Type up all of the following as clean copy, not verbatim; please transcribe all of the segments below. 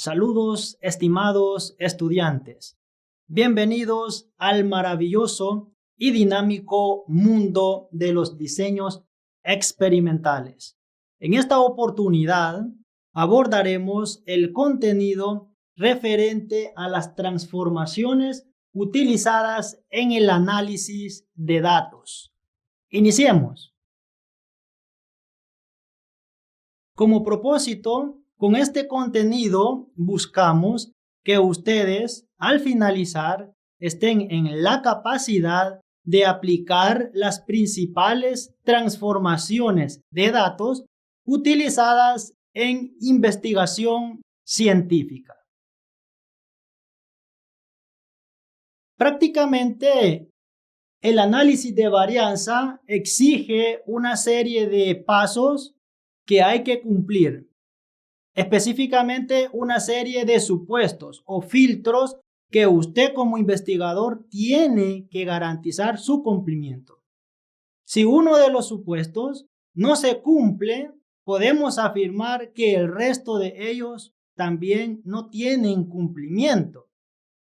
Saludos, estimados estudiantes. Bienvenidos al maravilloso y dinámico mundo de los diseños experimentales. En esta oportunidad abordaremos el contenido referente a las transformaciones utilizadas en el análisis de datos. Iniciemos. Como propósito, con este contenido buscamos que ustedes, al finalizar, estén en la capacidad de aplicar las principales transformaciones de datos utilizadas en investigación científica. Prácticamente, el análisis de varianza exige una serie de pasos que hay que cumplir. Específicamente una serie de supuestos o filtros que usted como investigador tiene que garantizar su cumplimiento. Si uno de los supuestos no se cumple, podemos afirmar que el resto de ellos también no tienen cumplimiento.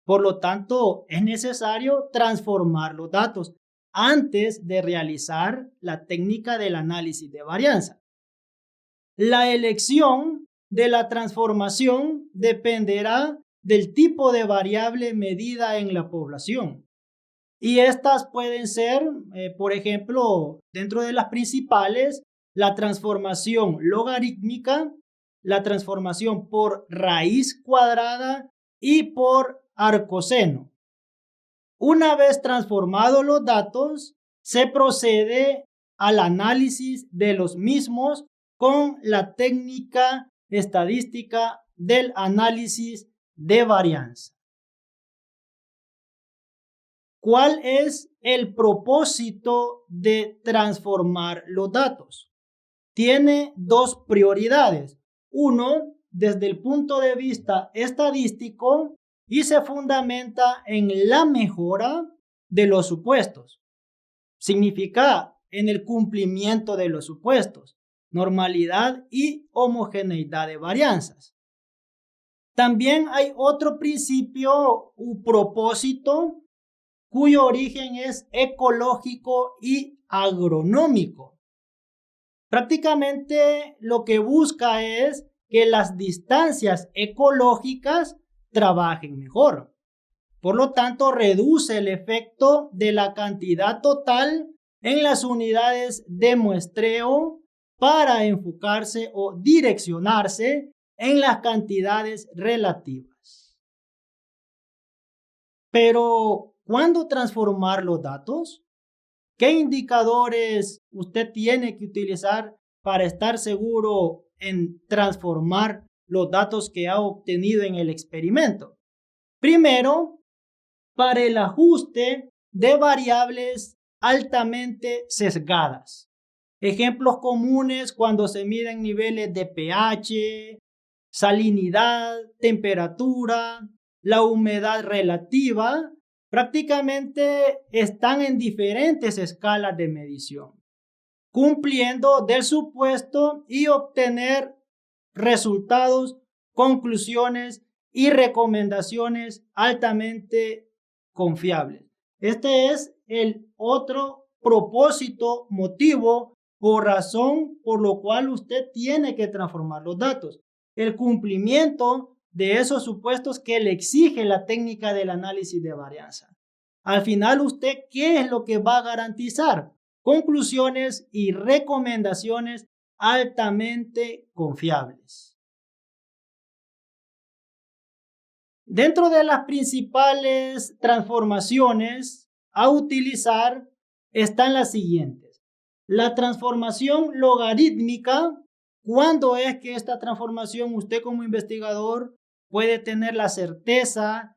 Por lo tanto, es necesario transformar los datos antes de realizar la técnica del análisis de varianza. La elección de la transformación dependerá del tipo de variable medida en la población. Y estas pueden ser, por ejemplo, dentro de las principales, la transformación logarítmica, la transformación por raíz cuadrada y por arcoseno. Una vez transformados los datos, se procede al análisis de los mismos con la técnica estadística del análisis de varianza. ¿Cuál es el propósito de transformar los datos? Tiene dos prioridades. Uno, desde el punto de vista estadístico, y se fundamenta en la mejora de los supuestos. Significa en el cumplimiento de los supuestos, normalidad y homogeneidad de varianzas. También hay otro principio u propósito cuyo origen es ecológico y agronómico. Prácticamente lo que busca es que las distancias ecológicas trabajen mejor. Por lo tanto, reduce el efecto de la cantidad total en las unidades de muestreo para enfocarse o direccionarse en las cantidades relativas. Pero, ¿cuándo transformar los datos? ¿Qué indicadores usted tiene que utilizar para estar seguro en transformar los datos que ha obtenido en el experimento? Primero, para el ajuste de variables altamente sesgadas. Ejemplos comunes cuando se miden niveles de pH, salinidad, temperatura, la humedad relativa, prácticamente están en diferentes escalas de medición, cumpliendo del supuesto y obtener resultados, conclusiones y recomendaciones altamente confiables. Este es el otro propósito, motivo o razón por lo cual usted tiene que transformar los datos. El cumplimiento de esos supuestos que le exige la técnica del análisis de varianza. Al final, ¿usted qué es lo que va a garantizar? Conclusiones y recomendaciones altamente confiables. Dentro de las principales transformaciones a utilizar están las siguientes. La transformación logarítmica. ¿Cuándo es que esta transformación usted como investigador puede tener la certeza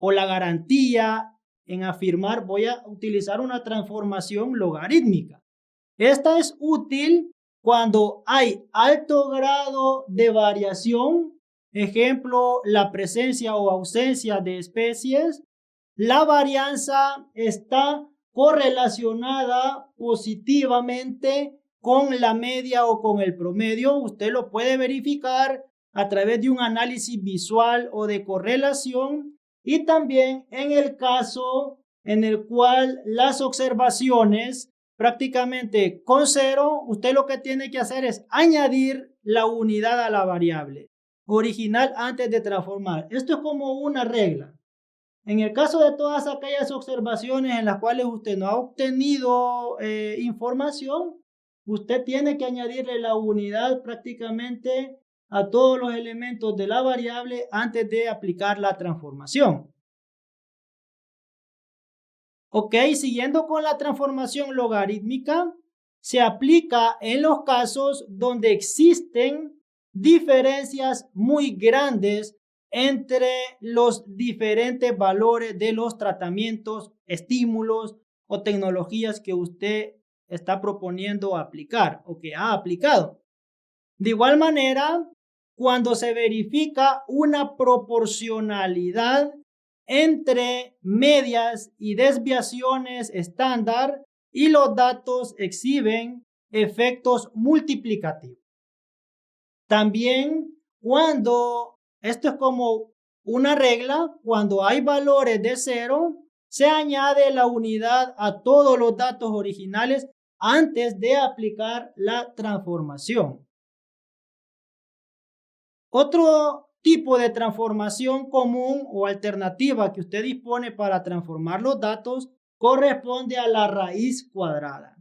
o la garantía en afirmar voy a utilizar una transformación logarítmica? Esta es útil cuando hay alto grado de variación, ejemplo, la presencia o ausencia de especies. La varianza está correlacionada positivamente con la media o con el promedio. Usted lo puede verificar a través de un análisis visual o de correlación, y también en el caso en el cual las observaciones prácticamente con 0, usted lo que tiene que hacer es añadir la unidad a la variable original antes de transformar. Esto es como una regla. En el caso de todas aquellas observaciones en las cuales usted no ha obtenido información, usted tiene que añadirle la unidad prácticamente a todos los elementos de la variable antes de aplicar la transformación. Ok, siguiendo con la transformación logarítmica, se aplica en los casos donde existen diferencias muy grandes entre los diferentes valores de los tratamientos, estímulos o tecnologías que usted está proponiendo aplicar o que ha aplicado. De igual manera, cuando se verifica una proporcionalidad entre medias y desviaciones estándar y los datos exhiben efectos multiplicativos. También cuando, esto es como una regla, cuando hay valores de 0, se añade la unidad a todos los datos originales antes de aplicar la transformación. Otro tipo de transformación común o alternativa que usted dispone para transformar los datos corresponde a la raíz cuadrada.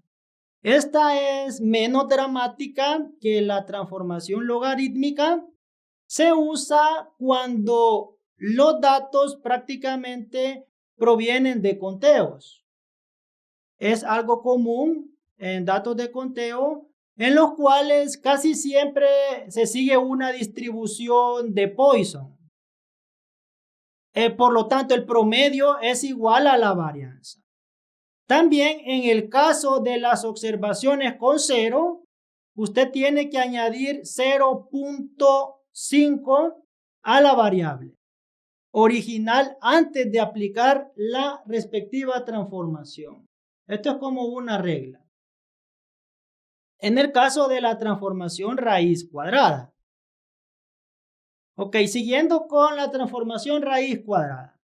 Esta es menos dramática que la transformación logarítmica. Se usa cuando los datos prácticamente provienen de conteos. Es algo común en datos de conteo en los cuales casi siempre se sigue una distribución de Poisson. Por lo tanto, el promedio es igual a la varianza. También en el caso de las observaciones con 0, usted tiene que añadir 0.5 a la variable original antes de aplicar la respectiva transformación. Esto es como una regla. En el caso de la transformación raíz cuadrada. Ok, siguiendo con la transformación raíz cuadrada.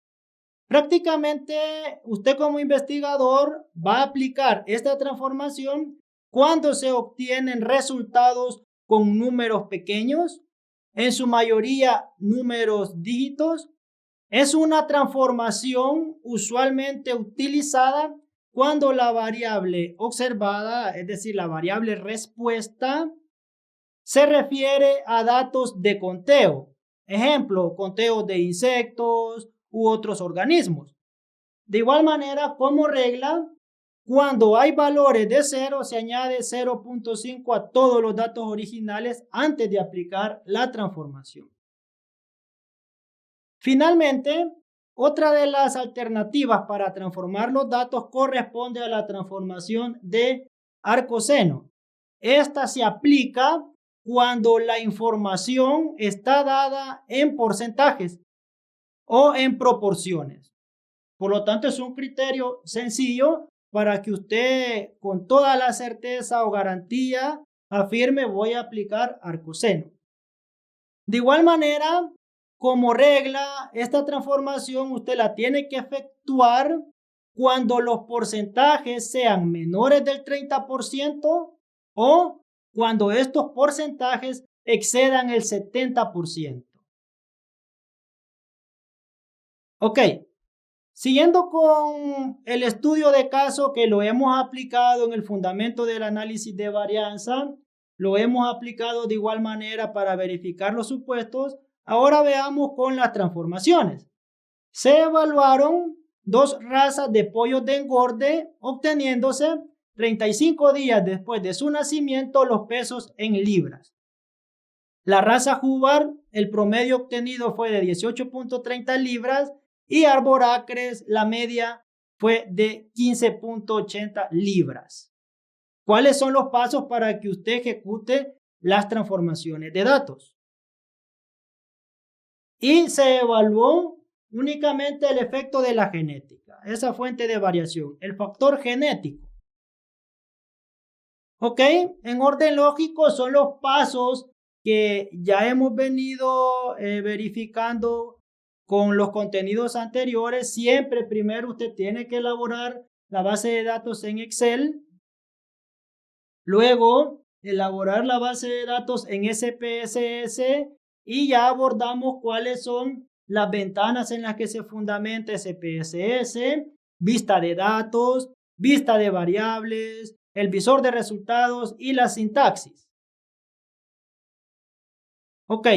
Prácticamente usted como investigador va a aplicar esta transformación cuando se obtienen resultados con números pequeños, en su mayoría números dígitos. Es una transformación usualmente utilizada cuando la variable observada, es decir, la variable respuesta, se refiere a datos de conteo. Ejemplo, conteos de insectos u otros organismos. De igual manera, como regla, cuando hay valores de 0, se añade 0.5 a todos los datos originales antes de aplicar la transformación. Finalmente, otra de las alternativas para transformar los datos corresponde a la transformación de arcoseno. Esta se aplica cuando la información está dada en porcentajes o en proporciones. Por lo tanto, es un criterio sencillo para que usted con toda la certeza o garantía afirme voy a aplicar arcoseno. De igual manera, como regla, esta transformación usted la tiene que efectuar cuando los porcentajes sean menores del 30% o cuando estos porcentajes excedan el 70%. Ok, siguiendo con el estudio de caso que lo hemos aplicado en el fundamento del análisis de varianza, lo hemos aplicado de igual manera para verificar los supuestos. Ahora veamos con las transformaciones. Se evaluaron 2 razas de pollos de engorde, obteniéndose 35 días después de su nacimiento los pesos en libras. La raza Hubbard, el promedio obtenido fue de 18.30 libras y Arboracres, la media fue de 15.80 libras. ¿Cuáles son los pasos para que usted ejecute las transformaciones de datos? Y se evaluó únicamente el efecto de la genética, esa fuente de variación, el factor genético. Ok, en orden lógico son los pasos que ya hemos venido verificando con los contenidos anteriores. Siempre primero usted tiene que elaborar la base de datos en Excel. Luego, elaborar la base de datos en SPSS y ya abordamos cuáles son las ventanas en las que se fundamenta SPSS, vista de datos, vista de variables, el visor de resultados y la sintaxis. Ok.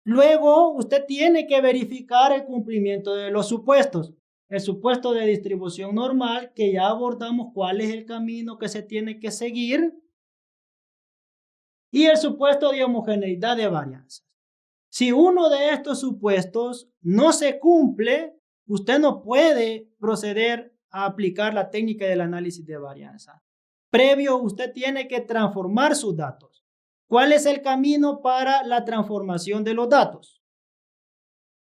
Luego, usted tiene que verificar el cumplimiento de los supuestos. El supuesto de distribución normal, que ya abordamos cuál es el camino que se tiene que seguir. Y el supuesto de homogeneidad de varianzas. Si uno de estos supuestos no se cumple, usted no puede proceder a aplicar la técnica del análisis de varianza. Previo, usted tiene que transformar sus datos. ¿Cuál es el camino para la transformación de los datos?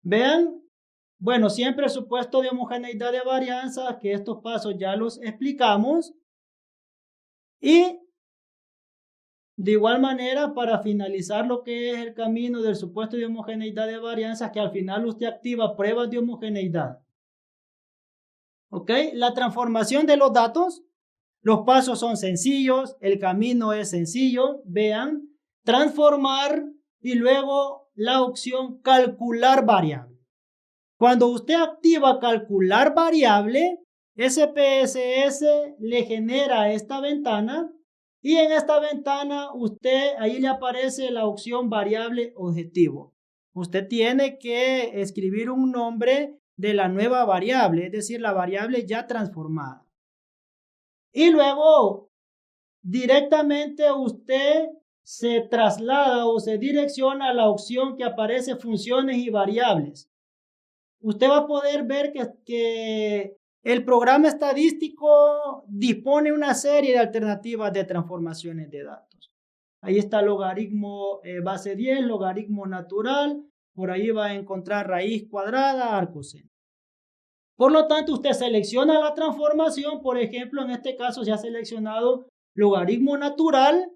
Vean, bueno, siempre el supuesto de homogeneidad de varianzas, que estos pasos ya los explicamos. Y de igual manera, para finalizar lo que es el camino del supuesto de homogeneidad de varianzas, que al final usted activa pruebas de homogeneidad. ¿Ok? La transformación de los datos, los pasos son sencillos, el camino es sencillo. Vean, transformar y luego la opción calcular variable. Cuando usted activa calcular variable, SPSS le genera esta ventana. Y en esta ventana, ahí le aparece la opción variable objetivo. Usted tiene que escribir un nombre de la nueva variable, es decir, la variable ya transformada. Y luego, directamente usted se traslada o se direcciona a la opción que aparece funciones y variables. Usted va a poder ver que el programa estadístico dispone una serie de alternativas de transformaciones de datos. Ahí está logaritmo base 10, logaritmo natural. Por ahí va a encontrar raíz cuadrada, arcoseno. Por lo tanto, usted selecciona la transformación. Por ejemplo, en este caso se ha seleccionado logaritmo natural.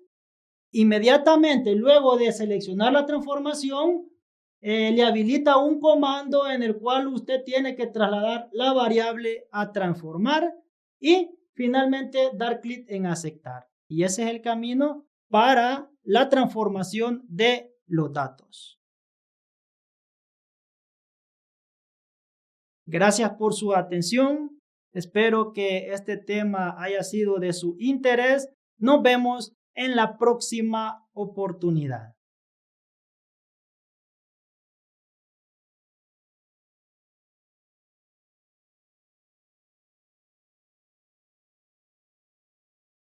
Inmediatamente, luego de seleccionar la transformación, le habilita un comando en el cual usted tiene que trasladar la variable a transformar y finalmente dar clic en aceptar. Y ese es el camino para la transformación de los datos. Gracias por su atención. Espero que este tema haya sido de su interés. Nos vemos en la próxima oportunidad.